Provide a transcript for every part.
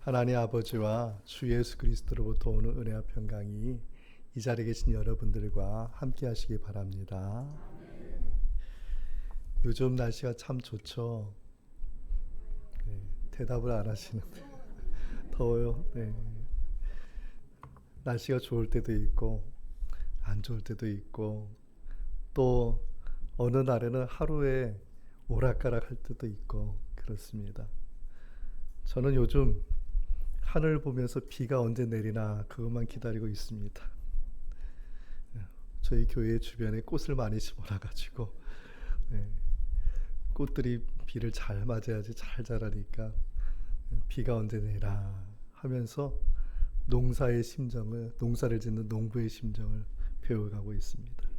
하나님 아버지와 주 예수 그리스도로부터 오는 은혜와 평강이 이 자리에 계신 여러분들과 함께 하시기 바랍니다. 요즘 날씨가 참 좋죠. 네, 대답을 안 하시는데 더워요. 네. 날씨가 좋을 때도 있고 안 좋을 때도 있고 또 어느 날에는 하루에 오락가락 할 때도 있고 그렇습니다. 저는 요즘 하늘 보면서 비가 언제 내리나 그것만 기다리고 있습니다. 저희 교회 주변에 꽃을 많이 심어놔가지고 네, 꽃들이 비를 잘 맞아야지 잘 자라니까 비가 언제 내리나 하면서 농사의 심정을, 농사를 짓는 농부의 심정을 배워가고 있습니다.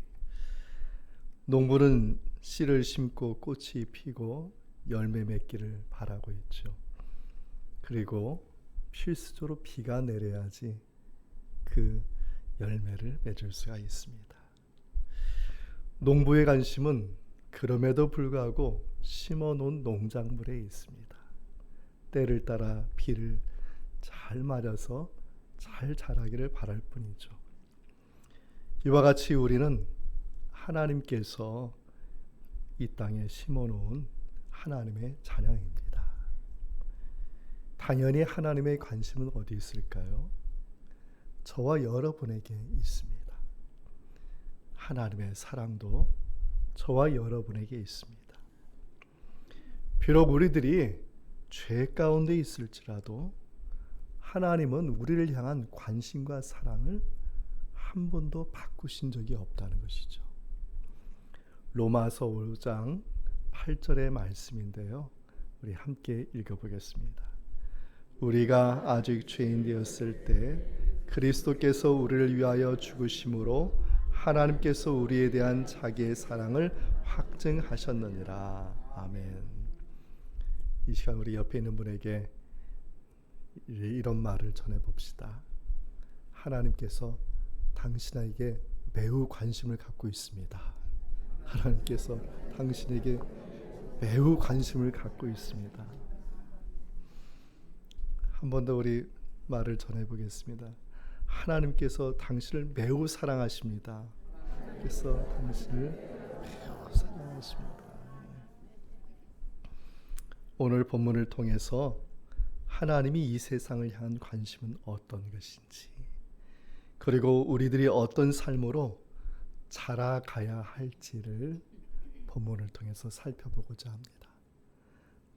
농부는 씨를 심고 꽃이 피고 열매 맺기를 바라고 있죠. 그리고 필수적으로 비가 내려야지 그 열매를 맺을 수가 있습니다. 농부의 관심은 그럼에도 불구하고 심어놓은 농작물에 있습니다. 때를 따라 비를 잘 맞아서 잘 자라기를 바랄 뿐이죠. 이와 같이 우리는 하나님께서 이 땅에 심어놓은 하나님의 자녀입니다. 당연히 하나님의 관심은 어디 있을까요? 저와 여러분에게 있습니다. 하나님의 사랑도 저와 여러분에게 있습니다. 비록 우리들이 죄 가운데 있을지라도 하나님은 우리를 향한 관심과 사랑을 한 번도 바꾸신 적이 없다는 것이죠. 로마서 5장 8절의 말씀인데요. 우리 함께 읽어보겠습니다. 우리가 아직 죄인 되었을 때 그리스도께서 우리를 위하여 죽으심으로 하나님께서 우리에 대한 자기의 사랑을 확증하셨느니라. 아멘. 이 시간 우리 옆에 있는 분에게 이런 말을 전해봅시다. 하나님께서 당신에게 매우 관심을 갖고 있습니다. 하나님께서 당신에게 매우 관심을 갖고 있습니다. 한 번 더 우리 말을 전해보겠습니다. 하나님께서 당신을 매우 사랑하십니다. 그래서 당신을 매우 사랑하십니다. 오늘 본문을 통해서 하나님이 이 세상을 향한 관심은 어떤 것인지, 그리고 우리들이 어떤 삶으로 자라가야 할지를 본문을 통해서 살펴보고자 합니다.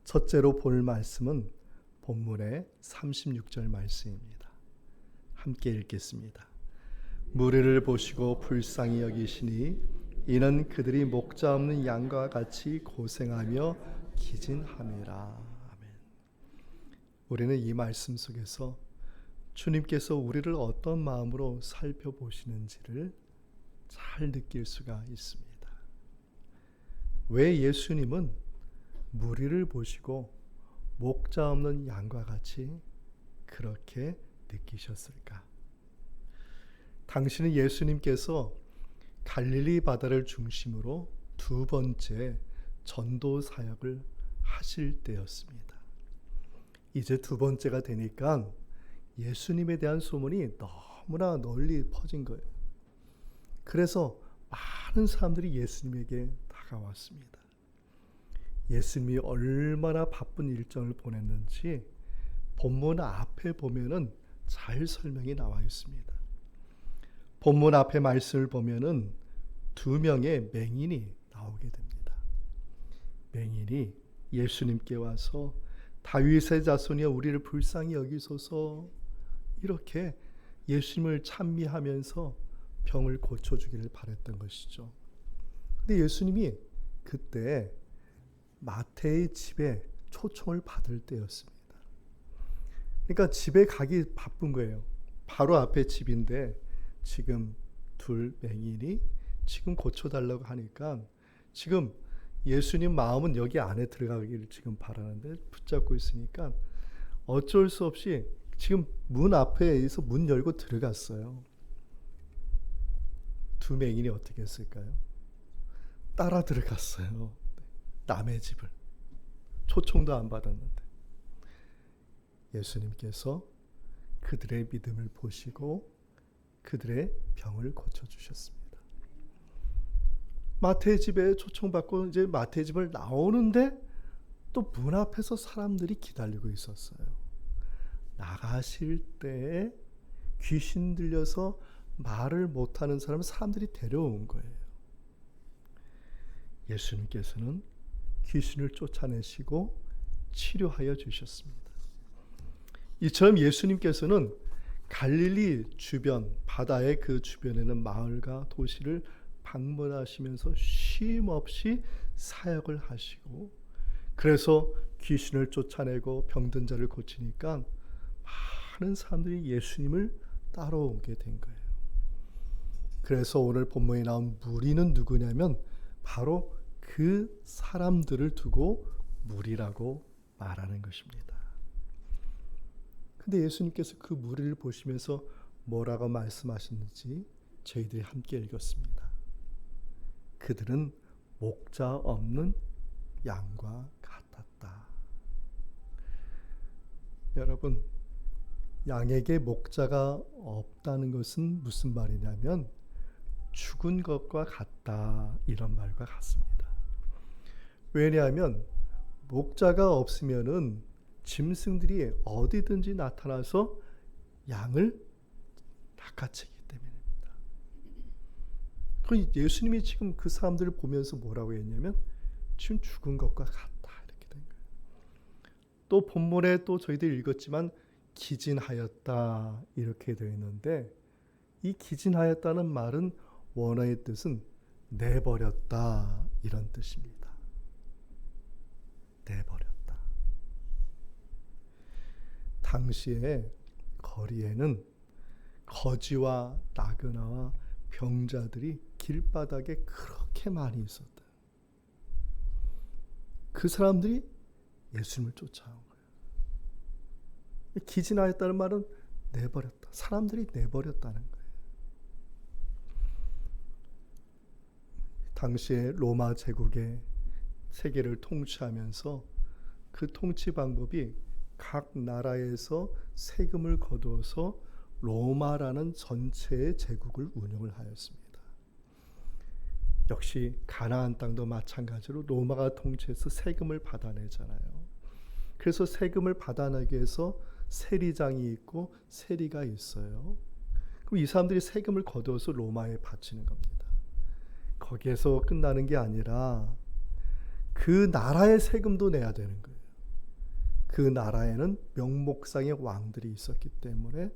첫째로 볼 말씀은 본문의 36절 말씀입니다. 함께 읽겠습니다. 무리를 보시고 불쌍히 여기시니 이는 그들이 목자 없는 양과 같이 고생하며 기진함이라. 아멘. 우리는 이 말씀 속에서 주님께서 우리를 어떤 마음으로 살펴보시는지를 잘 느낄 수가 있습니다. 왜 예수님은 무리를 보시고 목자 없는 양과 같이 그렇게 느끼셨을까? 당신은 예수님께서 갈릴리 바다를 중심으로 두 번째 전도 사역을 하실 때였습니다. 이제 두 번째가 되니까 예수님에 대한 소문이 너무나 널리 퍼진 거예요. 그래서 많은 사람들이 예수님에게 다가왔습니다. 예수님이 얼마나 바쁜 일정을 보냈는지 본문 앞에 보면은 잘 설명이 나와 있습니다. 본문 앞에 말씀을 보면은 두 명의 맹인이 나오게 됩니다. 맹인이 예수님께 와서 다윗의 자손이여 우리를 불쌍히 여기소서 이렇게 예수님을 찬미하면서 병을 고쳐주기를 바랬던 것이죠. 근데 예수님이 그때 마태의 집에 초청을 받을 때였습니다. 그러니까 집에 가기 바쁜 거예요. 바로 앞에 집인데 지금 둘 맹인이 지금 고쳐달라고 하니까 지금 예수님 마음은 여기 안에 들어가기를 지금 바라는데 붙잡고 있으니까 어쩔 수 없이 지금 문 앞에서 문 열고 들어갔어요. 두 맹인이 어떻게 했을까요? 따라 들어갔어요. 남의 집을 초청도 안 받았는데 예수님께서 그들의 믿음을 보시고 그들의 병을 고쳐주셨습니다. 마태의 집에 초청받고 이제 마태의 집을 나오는데 또 문 앞에서 사람들이 기다리고 있었어요. 나가실 때에 귀신 들려서 말을 못하는 사람들이 데려온 거예요. 예수님께서는 귀신을 쫓아내시고 치료하여 주셨습니다. 이처럼 예수님께서는 갈릴리 주변, 바다의 그 주변에는 마을과 도시를 방문하시면서 쉼 없이 사역을 하시고, 그래서 귀신을 쫓아내고 병든 자를 고치니까 많은 사람들이 예수님을 따라오게 된 거예요. 그래서 오늘 본문에 나온 무리는 누구냐면 바로 그 사람들을 두고 무리라고 말하는 것입니다. 근데 예수님께서 그 무리를 보시면서 뭐라고 말씀하셨는지 저희들이 함께 읽었습니다. 그들은 목자 없는 양과 같았다. 여러분, 양에게 목자가 없다는 것은 무슨 말이냐면 죽은 것과 같다, 이런 말과 같습니다. 왜냐하면 목자가 없으면은 짐승들이 어디든지 나타나서 양을 낚아채기 때문입니다. 그럼 예수님이 지금 그 사람들을 보면서 뭐라고 했냐면 지금 죽은 것과 같다, 이렇게 된 거예요. 또 본문에 또 저희들이 읽었지만 기진하였다, 이렇게 되어 있는데 이 기진하였다는 말은 원어의 뜻은 내버렸다, 이런 뜻입니다. 내버렸다. 당시에 거리에는 거지와 나그나와 병자들이 길바닥에 그렇게 많이 있었다. 그 사람들이 예수님을 쫓아온 거예요. 기진하였다는 말은 내버렸다. 사람들이 내버렸다는 거예요. 당시에 로마 제국의 세계를 통치하면서 그 통치 방법이 각 나라에서 세금을 거두어서 로마라는 전체의 제국을 운영을 하였습니다. 역시 가나안 땅도 마찬가지로 로마가 통치해서 세금을 받아내잖아요. 그래서 세금을 받아내기 위해서 세리장이 있고 세리가 있어요. 그럼 이 사람들이 세금을 거두어서 로마에 바치는 겁니다. 거기에서 끝나는 게 아니라 그 나라의 세금도 내야 되는 거예요. 그 나라에는 명목상의 왕들이 있었기 때문에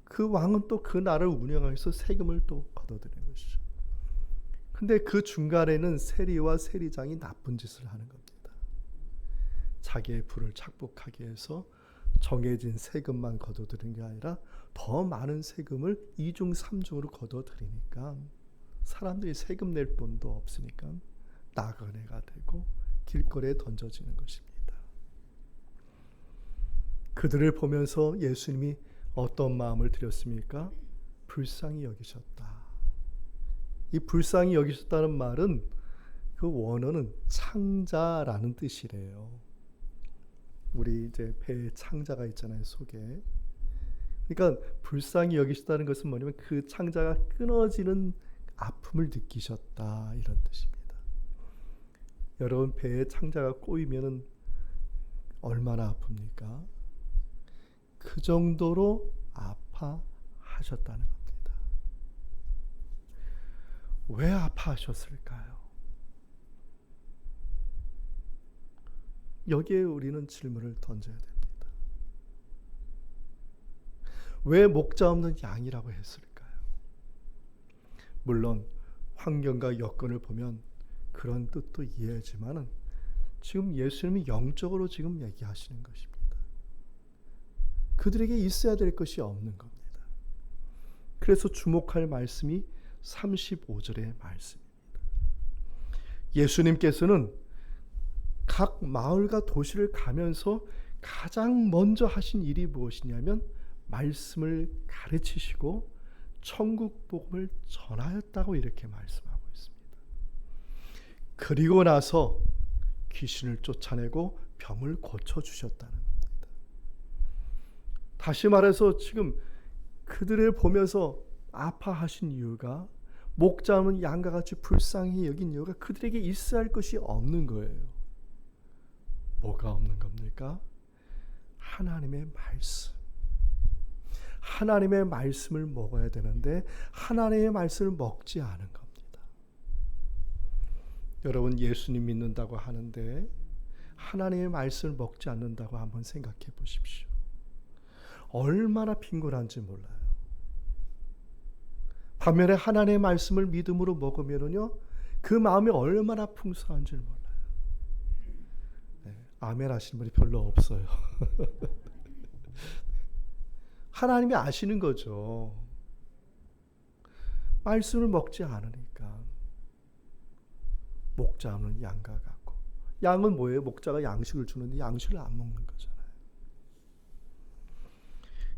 그 왕은 또 그 나라를 운영하기 위해서 세금을 또 걷어들이는 것이죠. 근데 그 중간에는 세리와 세리장이 나쁜 짓을 하는 겁니다. 자기의 부를 착복하기 위해서 정해진 세금만 걷어들이는 게 아니라 더 많은 세금을 2중 3중으로 걷어들이니까 사람들이 세금 낼 돈도 없으니까 나그네가 되고 길거리에 던져지는 것입니다. 그들을 보면서 예수님이 어떤 마음을 들였습니까? 불쌍히 여기셨다. 이 불쌍히 여기셨다는 말은 그 원어는 창자라는 뜻이래요. 우리 이제 배에 창자가 있잖아요, 속에. 그러니까 불쌍히 여기셨다는 것은 뭐냐면 그 창자가 끊어지는 아픔을 느끼셨다, 이런 뜻입니다. 여러분, 배에 창자가 꼬이면은 얼마나 아픕니까? 그 정도로 아파하셨다는 겁니다. 왜 아파하셨을까요? 여기에 우리는 질문을 던져야 됩니다. 왜 목자 없는 양이라고 했을까요? 물론 환경과 여건을 보면 그런 뜻도 이해하지만은 지금 예수님이 영적으로 지금 얘기하시는 것입니다. 그들에게 있어야 될 것이 없는 겁니다. 그래서 주목할 말씀이 35절의 말씀입니다. 예수님께서는 각 마을과 도시를 가면서 가장 먼저 하신 일이 무엇이냐면 말씀을 가르치시고 천국 복음을 전하였다고 이렇게 말씀하고 있습니다. 그리고 나서 귀신을 쫓아내고 병을 고쳐주셨다는 겁니다. 다시 말해서 지금 그들을 보면서 아파하신 이유가, 목자 없는 양과 같이 불쌍히 여긴 이유가 그들에게 있어야 할 것이 없는 거예요. 뭐가 없는 겁니까? 하나님의 말씀. 하나님의 말씀을 먹어야 되는데 하나님의 말씀을 먹지 않은 겁니다. 여러분, 예수님 믿는다고 하는데 하나님의 말씀을 먹지 않는다고 한번 생각해 보십시오. 얼마나 빈곤한지 몰라요. 반면에 하나님의 말씀을 믿음으로 먹으면요, 그 마음이 얼마나 풍성한지 몰라요. 네, 아멘 하시는 분이 별로 없어요. 하나님이 아시는 거죠. 말씀을 먹지 않으니까. 목자 없는 양과 같고. 양은 뭐예요? 목자가 양식을 주는데 양식을 안 먹는 거잖아요.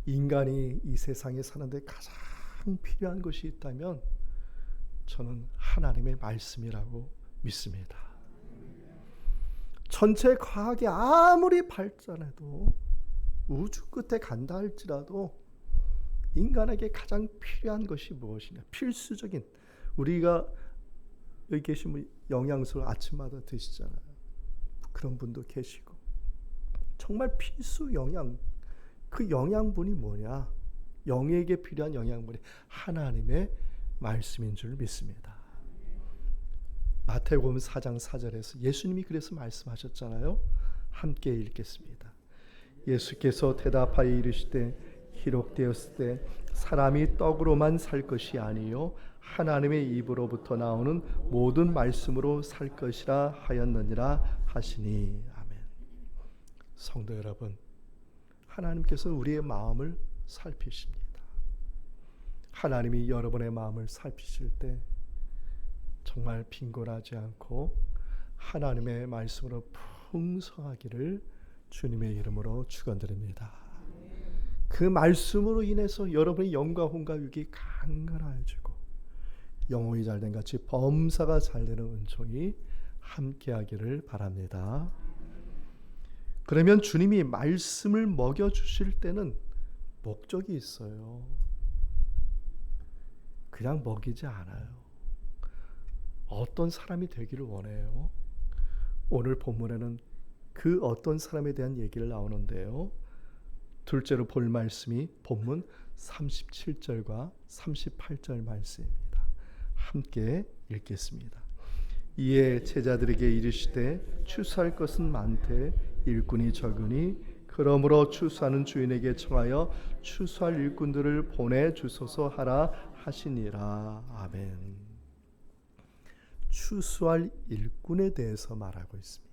인간이 이 세상에 사는데 가장 필요한 것이 있다면 저는 하나님의 말씀이라고 믿습니다. 전체 과학이 아무리 발전해도 우주 끝에 간다 할지라도 인간에게 가장 필요한 것이 무엇이냐? 필수적인, 우리가 여기 계신 분 영양소를 아침마다 드시잖아요. 그런 분도 계시고, 정말 필수 영양, 그 영양분이 뭐냐? 영에게 필요한 영양분이 하나님의 말씀인 줄 믿습니다. 마태복음 4장 4절에서 예수님이 그래서 말씀하셨잖아요. 함께 읽겠습니다. 예수께서 대답하여 이르시되 기록되었을 때 사람이 떡으로만 살 것이 아니요 하나님의 입으로부터 나오는 모든 말씀으로 살 것이라 하였느니라 하시니. 아멘. 성도 여러분, 하나님께서 우리의 마음을 살피십니다. 하나님이 여러분의 마음을 살피실 때 정말 빈곤하지 않고 하나님의 말씀으로 풍성하기를 주님의 이름으로 축원드립니다. 그 말씀으로 인해서 여러분의 영과 혼과 육이 강건해지고 영혼이 잘된 같이 범사가 잘되는 은총이 함께하기를 바랍니다. 그러면 주님이 말씀을 먹여주실 때는 목적이 있어요. 그냥 먹이지 않아요. 어떤 사람이 되기를 원해요. 오늘 본문에는 그 어떤 사람에 대한 얘기를 나오는데요. 둘째로 볼 말씀이 본문 37절과 38절 말씀입니다. 함께 읽겠습니다. 이에 제자들에게 이르시되 추수할 것은 많되 일꾼이 적으니 그러므로 추수하는 주인에게 청하여 추수할 일꾼들을 보내주소서 하라 하시니라. 아멘. 추수할 일꾼에 대해서 말하고 있습니다.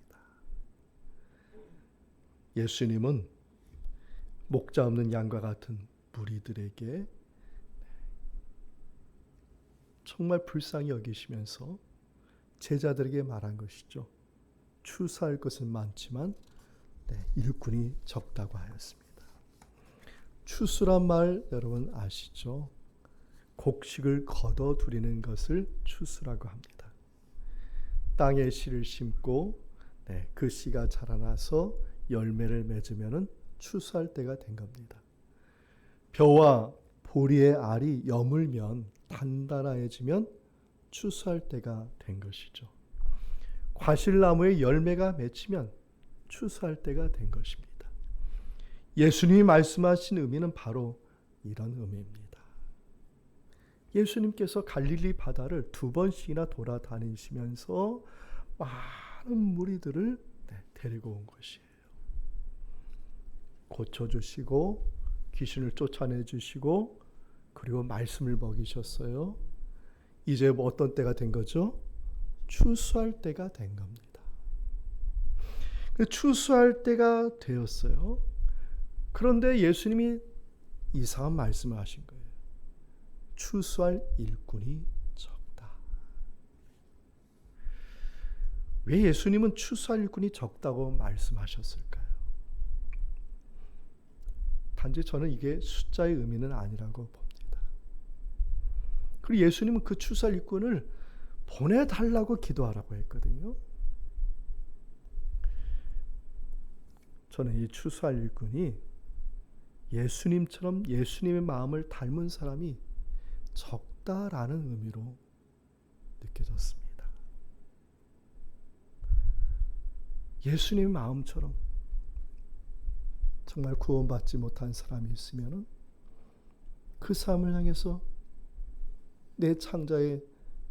예수님은 목자 없는 양과 같은 무리들에게 정말 불쌍히 여기시면서 제자들에게 말한 것이죠. 추수할 것은 많지만 일꾼이 적다고 하였습니다. 추수란 말 여러분 아시죠? 곡식을 거둬들이는 것을 추수라고 합니다. 땅에 씨를 심고 그 씨가 자라나서 열매를 맺으면 추수할 때가 된 겁니다. 벼와 보리의 알이 여물면 단단해지면 추수할 때가 된 것이죠. 과실나무의 열매가 맺히면 추수할 때가 된 것입니다. 예수님이 말씀하신 의미는 바로 이런 의미입니다. 예수님께서 갈릴리 바다를 2번씩이나 돌아다니시면서 많은 무리들을 데리고 온 것이에요. 고쳐주시고 귀신을 쫓아내주시고 그리고 말씀을 먹이셨어요. 이제 어떤 때가 된 거죠? 추수할 때가 된 겁니다. 추수할 때가 되었어요. 그런데 예수님이 이상한 말씀을 하신 거예요. 추수할 일꾼이 적다. 왜 예수님은 추수할 일꾼이 적다고 말씀하셨을까요? 단지 저는 이게 숫자의 의미는 아니라고 봅니다. 그리고 예수님은 그 추수할 일꾼을 보내달라고 기도하라고 했거든요. 저는 이 추수할 일꾼이 예수님처럼 예수님의 마음을 닮은 사람이 적다라는 의미로 느껴졌습니다. 예수님의 마음처럼 정말 구원받지 못한 사람이 있으면 그 사람을 향해서 내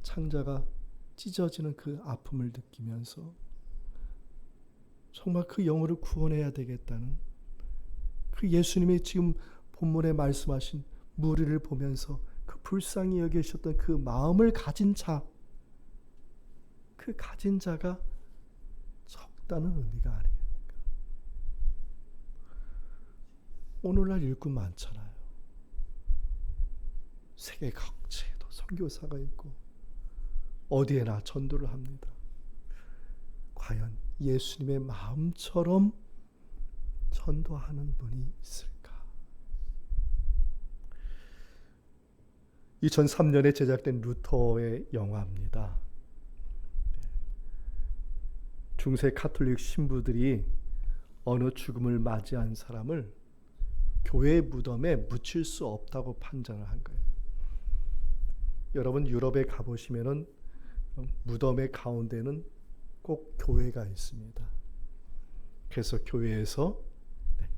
창자가 찢어지는 그 아픔을 느끼면서 정말 그 영혼을 구원해야 되겠다는 그 예수님이 지금 본문에 말씀하신 무리를 보면서 그 불쌍히 여기셨던 그 마음을 가진 자, 그 가진 자가 적다는 의미가 아니겠습니까? 오늘날 일꾼 많잖아요. 세계 각지에도 선교사가 있고 어디에나 전도를 합니다. 과연 예수님의 마음처럼 전도하는 분이 있을까? 2003년에 제작된 루터의 영화입니다. 중세 가톨릭 신부들이 어느 죽음을 맞이한 사람을 교회 무덤에 묻힐 수 없다고 판단을 한 거예요. 여러분 유럽에 가보시면은 무덤의 가운데는 꼭 교회가 있습니다. 그래서 교회에서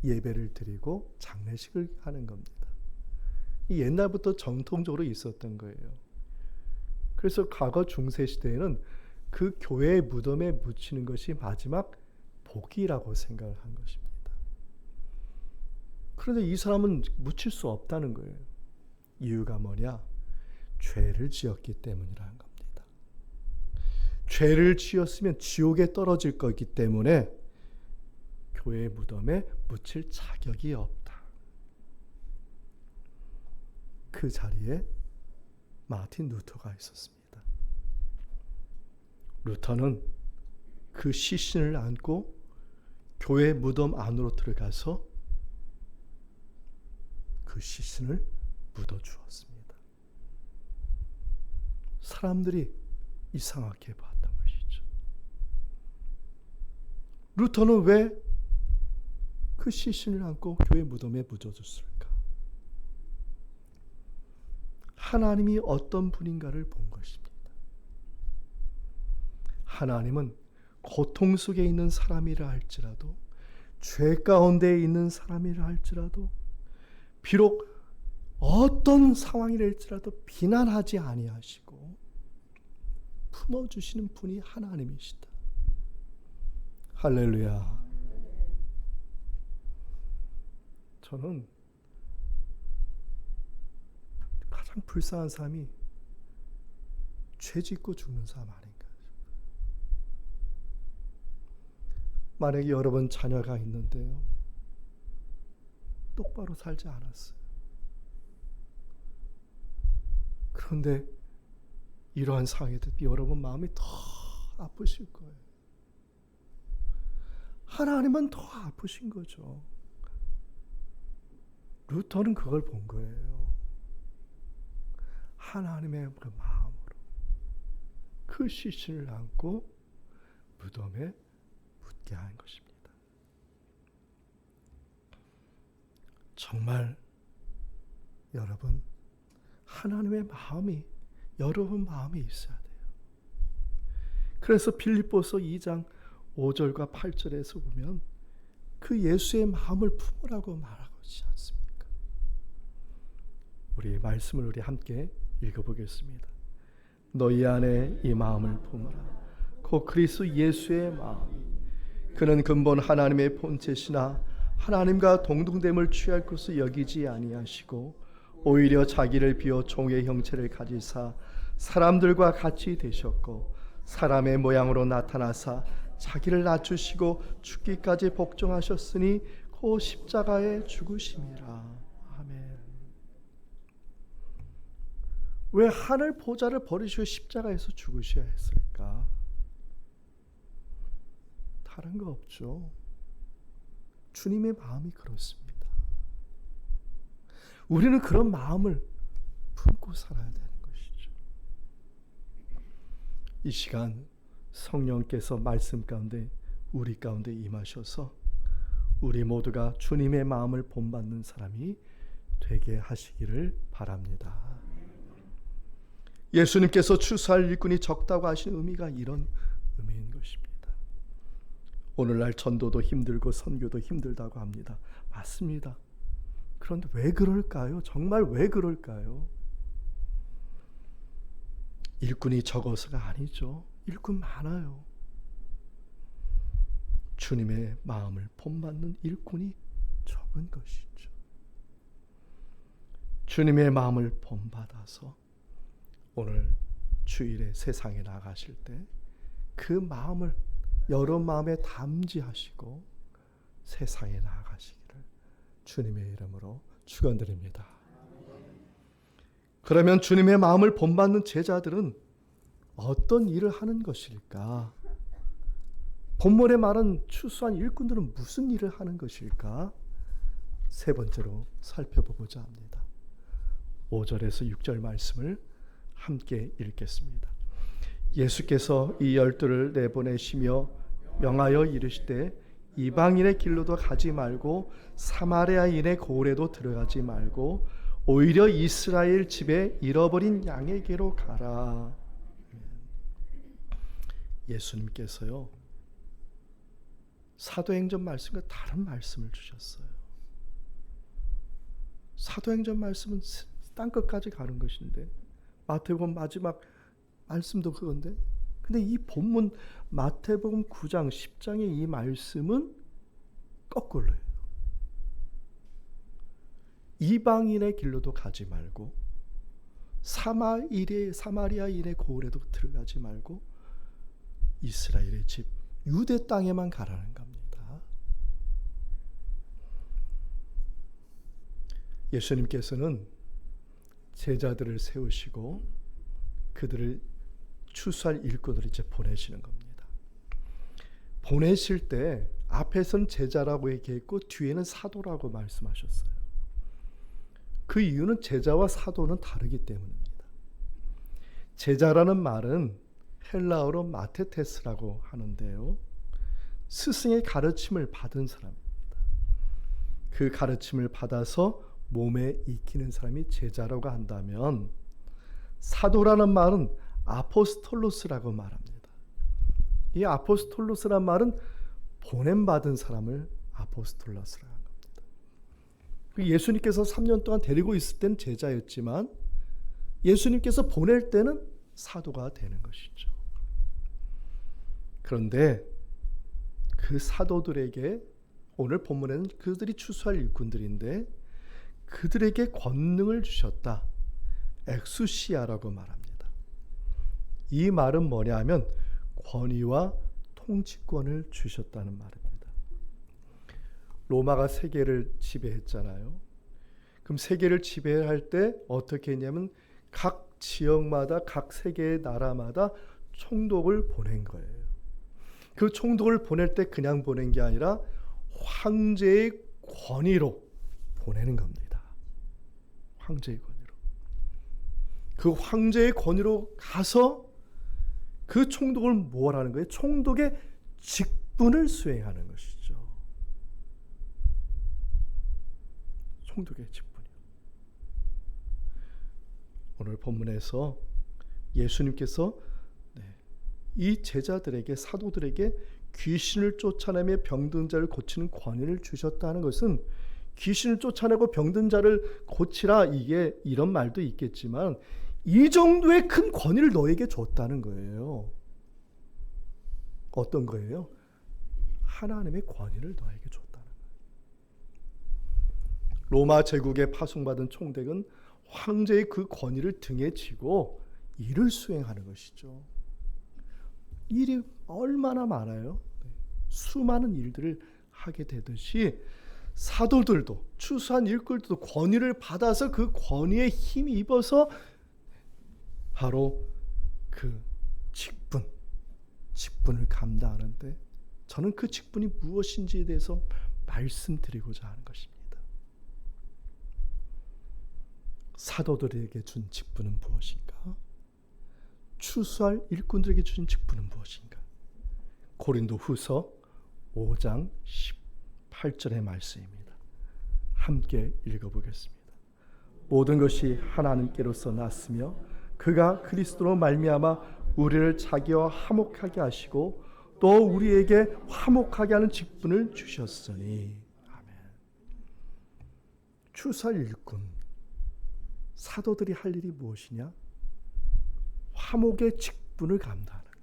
예배를 드리고 장례식을 하는 겁니다. 이 옛날부터 정통적으로 있었던 거예요. 그래서 과거 중세 시대에는 그 교회의 무덤에 묻히는 것이 마지막 복이라고 생각을 한 것입니다. 그런데 이 사람은 묻힐 수 없다는 거예요. 이유가 뭐냐? 죄를 지었기 때문이라는 겁니다. 죄를 지었으면 지옥에 떨어질 거기 때문에 교회의 무덤에 묻힐 자격이 없다. 그 자리에 마틴 루터가 있었습니다. 루터는 그 시신을 안고 교회 무덤 안으로 들어가서 그 시신을 묻어주었습니다. 사람들이 이상하게 봤던 것이죠. 루터는 왜 그 시신을 안고 교회 무덤에 묻어줬을까? 하나님이 어떤 분인가를 본 것입니다. 하나님은 고통 속에 있는 사람이라 할지라도, 죄 가운데 있는 사람이라 할지라도, 비록 어떤 상황이랄지라도 비난하지 아니하시고 품어주시는 분이 하나님이시다. 할렐루야. 저는 가장 불쌍한 사람이 죄 짓고 죽는 사람 아닌가. 만약에 여러분 자녀가 있는데요, 똑바로 살지 않았어요. 그런데 이러한 상황에 대해 여러분 마음이 더 아프실 거예요. 하나님은 더 아프신 거죠. 루터는 그걸 본 거예요. 하나님의 그 마음으로 그 시신을 안고 무덤에 묻게 한 것입니다. 정말 여러분, 하나님의 마음이 여러분 마음에 있어야 돼요. 그래서 빌립보서 2장 5절과 8절에서 보면 그 예수의 마음을 품으라고 말하고 있지 않습니까? 우리 말씀을 우리 함께 읽어보겠습니다. 너희 안에 이 마음을 품으라. 곧 그리스도 예수의 마음이 그는 근본 하나님의 본체시나 하나님과 동등됨을 취할 것을 여기지 아니하시고 오히려 자기를 비워 종의 형체를 가지사 사람들과 같이 되셨고 사람의 모양으로 나타나사 자기를 낮추시고 죽기까지 복종하셨으니 그 십자가에 죽으심이라. 아멘. 왜 하늘 보좌를 버리시고 십자가에서 죽으셔야 했을까? 다른 거 없죠. 주님의 마음이 그렇습니다. 우리는 그런 마음을 품고 살아야 되는 것이죠. 이 시간 성령께서 말씀 가운데 우리 가운데 임하셔서 우리 모두가 주님의 마음을 본받는 사람이 되게 하시기를 바랍니다. 예수님께서 추수할 일꾼이 적다고 하신 의미가 이런 의미인 것입니다. 오늘날 전도도 힘들고 선교도 힘들다고 합니다. 맞습니다. 그런데 왜 그럴까요? 정말 왜 그럴까요? 일꾼이 적어서가 아니죠. 일꾼 많아요. 주님의 마음을 본받는 일꾼이 적은 것이죠. 주님의 마음을 본받아서 오늘 주일에 세상에 나가실 때 그 마음을 여러 마음에 담지하시고 세상에 나가시기를 주님의 이름으로 축원드립니다. 그러면 주님의 마음을 본받는 제자들은 어떤 일을 하는 것일까? 본문에 말한 추수한 일꾼들은 무슨 일을 하는 것일까? 세 번째로 살펴보고자 합니다. 5절에서 6절 말씀을 함께 읽겠습니다. 예수께서 이 12를 내보내시며 명하여 이르시되 이방인의 길로도 가지 말고 사마리아인의 고을에도 들어가지 말고 오히려 이스라엘 집에 잃어버린 양에게로 가라. 예수님께서요, 사도행전 말씀과 다른 말씀을 주셨어요. 사도행전 말씀은 땅끝까지 가는 것인데 마태복음 마지막 말씀도 그건데, 근데 이 본문 마태복음 9장 10장의 이 말씀은 거꾸로예요. 이방인의 길로도 가지 말고 사마리아인의 고을에도 들어가지 말고 이스라엘의 집 유대 땅에만 가라는 겁니다. 예수님께서는 제자들을 세우시고 그들을 추수할 일꾼들을 이제 보내시는 겁니다. 보내실 때 앞에서는 제자라고 얘기했고 뒤에는 사도라고 말씀하셨어요. 그 이유는 제자와 사도는 다르기 때문입니다. 제자라는 말은 헬라어로 마테테스라고 하는데요, 스승의 가르침을 받은 사람입니다. 그 가르침을 받아서 몸에 익히는 사람이 제자라고 한다면, 사도라는 말은 아포스톨로스라고 말합니다. 이 아포스톨로스란 말은 보냄받은 사람을 아포스톨로스라고 합니다. 예수님께서 3년 동안 데리고 있을 때는 제자였지만 예수님께서 보낼 때는 사도가 되는 것이죠. 그런데 그 사도들에게 오늘 본문에는 그들이 추수할 일꾼들인데 그들에게 권능을 주셨다. 엑수시아라고 말합니다. 이 말은 뭐냐 하면 권위와 통치권을 주셨다는 말입니다. 로마가 세계를 지배했잖아요. 그럼 세계를 지배할 때 어떻게 했냐면 각 지역마다 각 세계의 나라마다 총독을 보낸 거예요. 그 총독을 보낼 때 그냥 보낸 게 아니라 황제의 권위로 보내는 겁니다. 황제의 권위로. 그 황제의 권위로 가서 그 총독을 뭐라는 거예요? 총독의 직분을 수행하는 것이죠. 총독의 직분이요. 오늘 본문에서 예수님께서 이 제자들에게, 사도들에게 귀신을 쫓아내며 병든 자를 고치는 권위를 주셨다는 것은 귀신을 쫓아내고 병든 자를 고치라, 이게 이런 말도 있겠지만 이 정도의 큰 권위를 너에게 줬다는 거예요. 어떤 거예요? 하나님의 권위를 너에게 줬다는 거예요. 로마 제국에 파송받은 총독은 황제의 그 권위를 등에 지고 일을 수행하는 것이죠. 일이 얼마나 많아요? 수많은 일들을 하게 되듯이 사도들도, 추수한 일꾼들도 권위를 받아서 그 권위에 힘이 입어서 바로 그 직분을 감당하는데, 저는 그 직분이 무엇인지에 대해서 말씀드리고자 하는 것입니다. 사도들에게 준 직분은 무엇인가? 추수할 일꾼들에게 주신 직분은 무엇인가? 고린도후서 5장 8절의 말씀입니다. 함께 읽어보겠습니다. 모든 것이 하나님께로서 났으며 그가 그리스도로 말미암아 우리를 자기와 화목하게 하시고 또 우리에게 화목하게 하는 직분을 주셨으니. 아멘. 추수할 일꾼 사도들이 할 일이 무엇이냐? 화목의 직분을 감당하는 것.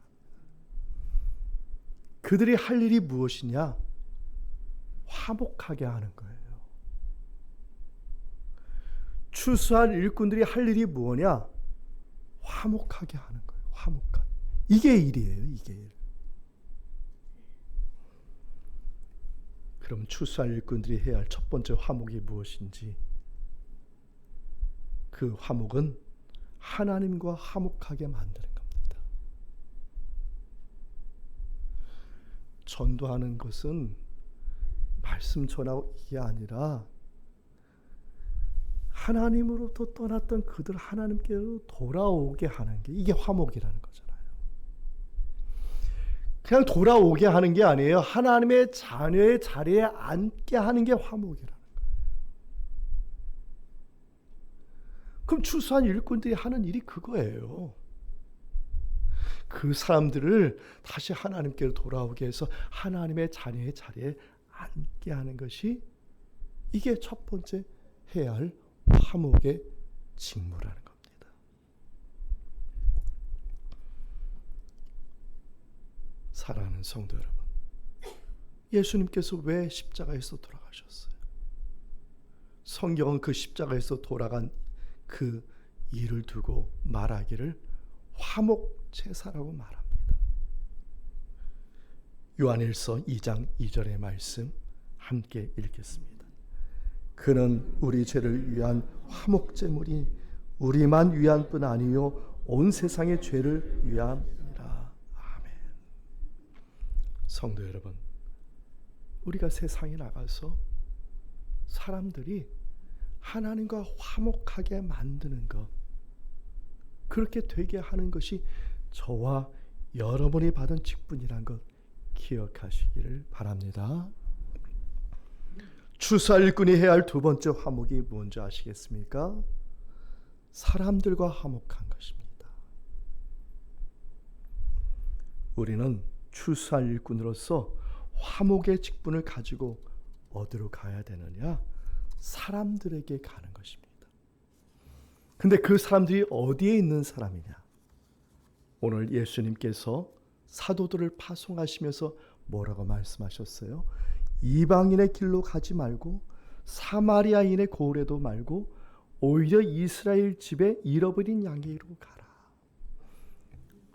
그들이 할 일이 무엇이냐? 화목하게 하는 거예요. 추수할 일꾼들이 할 일이 뭐냐? 화목하게 하는 거예요. 화목하게. 이게 일이에요. 이게 일. 그럼 추수할 일꾼들이 해야 할 첫 번째 화목이 무엇인지? 그 화목은 하나님과 화목하게 만드는 겁니다. 전도하는 것은 말씀 전하고 이게 아니라 하나님으로부터 떠났던 그들 하나님께로 돌아오게 하는 게 이게 화목이라는 거잖아요. 그냥 돌아오게 하는 게 아니에요. 하나님의 자녀의 자리에 앉게 하는 게 화목이라는 거예요. 그럼 추수한 일꾼들이 하는 일이 그거예요. 그 사람들을 다시 하나님께로 돌아오게 해서 하나님의 자녀의 자리에 앉게 하는 것이 이게 첫 번째 해야 할 화목의 직무라는 겁니다. 사랑하는 성도 여러분, 예수님께서 왜 십자가에서 돌아가셨어요? 성경은 그 십자가에서 돌아간 그 일을 두고 말하기를 화목 제사라고 말합니다. 요한일서 2장 2절의 말씀 함께 읽겠습니다. 그는 우리 죄를 위한 화목제물이 우리만 위한 뿐 아니요 온 세상의 죄를 위함이라. 아멘. 성도 여러분, 우리가 세상에 나가서 사람들이 하나님과 화목하게 만드는 것, 그렇게 되게 하는 것이 저와 여러분이 받은 직분이란 것 기억하시기를 바랍니다. 추수할 일꾼이 해야 할 두 번째 화목이 뭔지 아시겠습니까? 사람들과 화목한 것입니다. 우리는 추수할 일꾼으로서 화목의 직분을 가지고 어디로 가야 되느냐? 사람들에게 가는 것입니다. 근데 그 사람들이 어디에 있는 사람이냐? 오늘 예수님께서 사도들을 파송하시면서 뭐라고 말씀하셨어요? 이방인의 길로 가지 말고 사마리아인의 고을에도 말고 오히려 이스라엘 집에 잃어버린 양에게로 가라.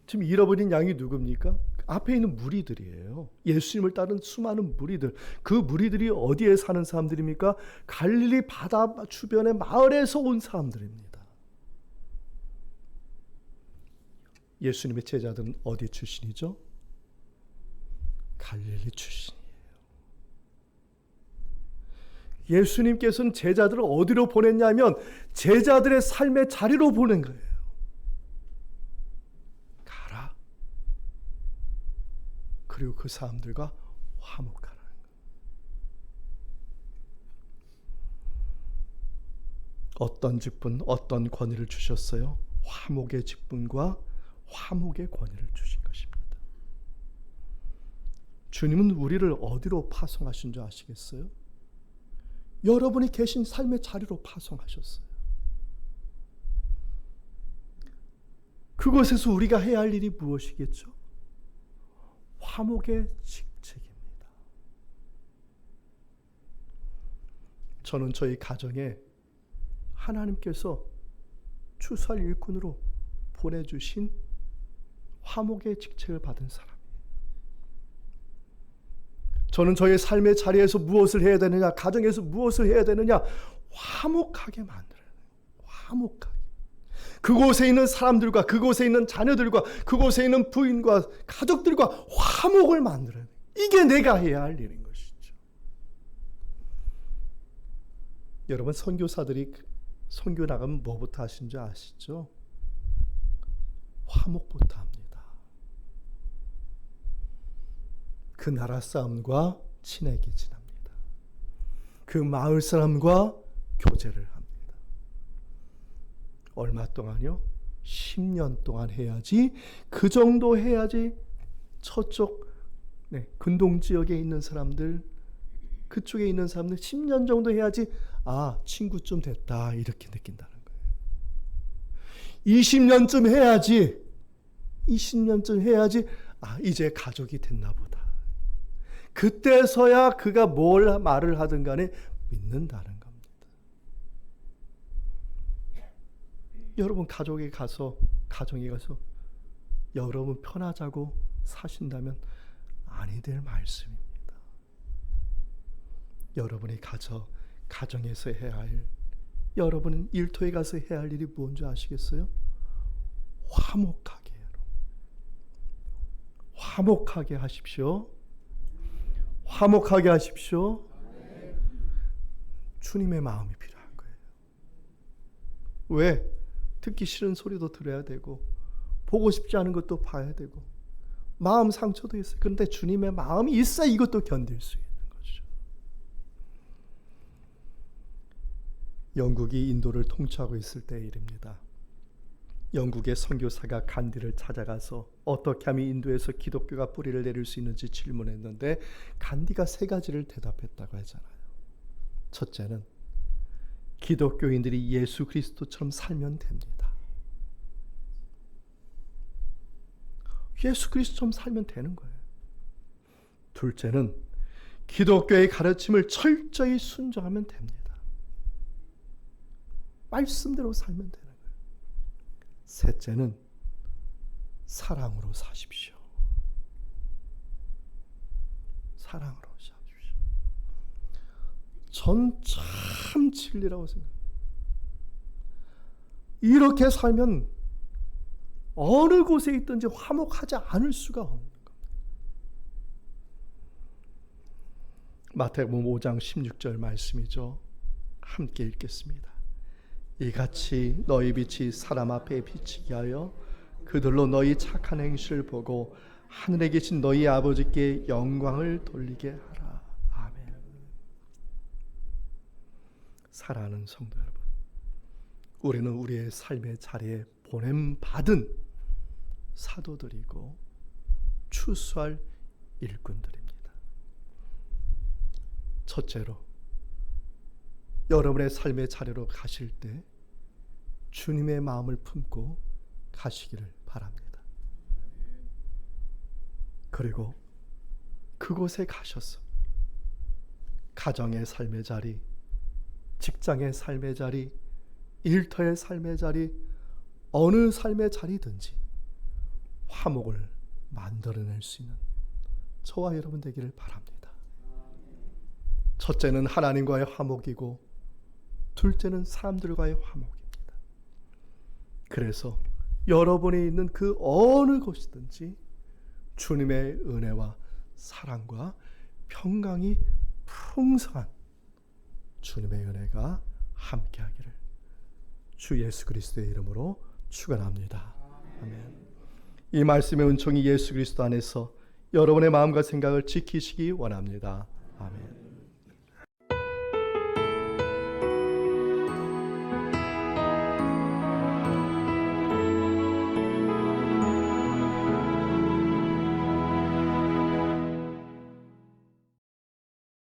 지금 잃어버린 양이 누굽니까? 앞에 있는 무리들이에요. 예수님을 따른 수많은 무리들. 그 무리들이 어디에 사는 사람들입니까? 갈릴리 바다 주변의 마을에서 온 사람들입니다. 예수님의 제자들은 어디 출신이죠? 갈릴리 출신이에요. 예수님께서는 제자들을 어디로 보냈냐면 제자들의 삶의 자리로 보낸 거예요. 가라. 그리고 그 사람들과 화목하라는 거예요. 어떤 직분, 어떤 권위를 주셨어요? 화목의 직분과 화목의 권위를 주신 것입니다. 주님은 우리를 어디로 파송하신 줄 아시겠어요? 여러분이 계신 삶의 자리로 파송하셨어요. 그곳에서 우리가 해야 할 일이 무엇이겠죠? 화목의 직책입니다. 저는 저희 가정에 하나님께서 추수할 일꾼으로 보내주신 화목의 직책을 받은 사람이에요. 저는 저의 삶의 자리에서 무엇을 해야 되느냐, 가정에서 무엇을 해야 되느냐, 화목하게 만들어야 돼요. 화목하게. 그곳에 있는 사람들과 그곳에 있는 자녀들과 그곳에 있는 부인과 가족들과 화목을 만들어야 돼요. 이게 내가 해야 할 일인 것이죠. 여러분, 선교사들이 선교 나가면 뭐부터 하시는지 아시죠? 화목부터 합니다. 그 나라 싸움과 친하게 지납니다. 그 마을 사람과 교제를 합니다. 얼마 동안요? 10년 동안 해야지, 그 정도 해야지 저쪽 근동 지역에 있는 사람들, 그쪽에 있는 사람들 10년 정도 해야지 아, 친구 좀 됐다 이렇게 느낀다는 거예요. 20년쯤 해야지, 20년쯤 해야지 아, 이제 가족이 됐나 보다. 그때서야 그가 뭘 말을 하든 간에 믿는다는 겁니다. 여러분 가정에 가서 여러분 편하자고 사신다면 아니 될 말씀입니다. 여러분이 가정에서 해야 할, 여러분은 일터에 가서 해야 할 일이 뭔지 아시겠어요? 화목하게 하십시오. 화목하게 하십시오. 주님의 마음이 필요한 거예요. 왜? 듣기 싫은 소리도 들어야 되고, 보고 싶지 않은 것도 봐야 되고, 마음 상처도 있어요. 그런데 주님의 마음이 있어야 이것도 견딜 수 있는 거죠. 영국이 인도를 통치하고 있을 때의 일입니다. 영국의 선교사가 간디를 찾아가서 어떻게 하면 인도에서 기독교가 뿌리를 내릴 수 있는지 질문했는데 간디가 3가지를 대답했다고 하잖아요. 첫째는 기독교인들이 예수 그리스도처럼 살면 됩니다. 예수 그리스도처럼 살면 되는 거예요. 둘째는 기독교의 가르침을 철저히 순종하면 됩니다. 말씀대로 살면 되는 거예요. 셋째는 사랑으로 사십시오. 사랑으로 사십시오. 전 참 진리라고 생각해요. 이렇게 살면 어느 곳에 있든지 화목하지 않을 수가 없는 겁니다. 마태복음 5장 16절 말씀이죠. 함께 읽겠습니다. 이같이 너희 빛이 사람 앞에 비치게 하여 그들로 너희 착한 행실을 보고 하늘에 계신 너희 아버지께 영광을 돌리게 하라. 아멘. 사랑하는 성도 여러분, 우리는 우리의 삶의 자리에 보냄받은 사도들이고 추수할 일꾼들입니다. 첫째로, 여러분의 삶의 자리로 가실 때 주님의 마음을 품고 가시기를 바랍니다. 그리고 그곳에 가셔서 가정의 삶의 자리, 직장의 삶의 자리, 일터의 삶의 자리, 어느 삶의 자리든지 화목을 만들어낼 수 있는 저와 여러분 되기를 바랍니다. 첫째는 하나님과의 화목이고 둘째는 사람들과의 화목입니다. 그래서 여러분이 있는 그 어느 곳이든지 주님의 은혜와 사랑과 평강이 풍성한 주님의 은혜가 함께하기를 주 예수 그리스도의 이름으로 축원합니다. 아멘. 이 말씀의 은총이 예수 그리스도 안에서 여러분의 마음과 생각을 지키시기 원합니다. 아멘.